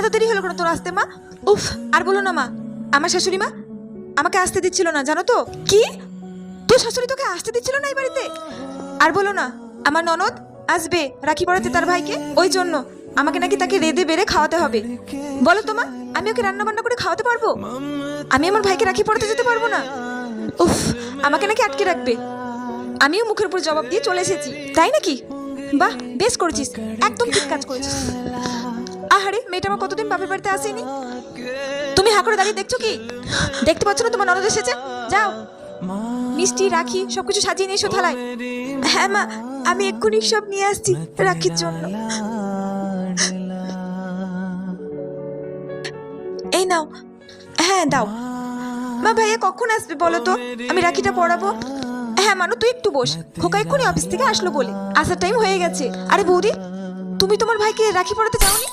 এত দেরি হলো কেন তোর আসতে মা? উফ, আর বলো না মা, আমার শাশুড়ি মা আমাকে আসতে দিচ্ছিল না, জানো তো? কি? তোর শাশুড়ি তোকে আসতে দিচ্ছিল না এই বাড়িতে? আর বলো না, আমার ননদ আসবে রাখি পড়াতে তার ভাইকে, ওই জন্য আমাকে নাকি তাকে রেঁধে বেড়ে খাওয়াতে হবে। বলো তো মা, আমি ওকে রান্না বান্না করে খাওয়াতে পারবো? আমি আমার ভাইকে রাখি পড়াতে যেতে পারবো না? উফ, আমাকে নাকি আটকে রাখবে। আমিও মুখের উপর জবাব দিয়ে চলে এসেছি, তাই নাকি? বাহ, বেশ করেছিস, একদম ঠিক কাজ করেছিস। আহারে, মেয়েটা আমার কতদিন বাপের বাড়িতে আসেনি। তুমি হা করে দাঁড়িয়ে দেখছো কি? দেখতে পাচ্ছ না তোমার ননদ এসেছে? যাও, মিষ্টি রাখি সবকিছু সাজিয়ে নিয়ে এসো থালায়। হ্যাঁ মা, আমি এক্ষুনি সব নিয়ে আসছি রাখির জন্য। এই নাও। হ্যাঁ দাও। মা, ভাইয়া কখন আসবে বলো তো, আমি রাখিটা পরাবো। হ্যাঁ মানু, তুই একটু বস, খোকা এক্ষুনি অফিস থেকে আসলো বলে, আসার টাইম হয়ে গেছে। আরে বৌদি, তুমি তোমার ভাইকে রাখি পরাতে যাওনি?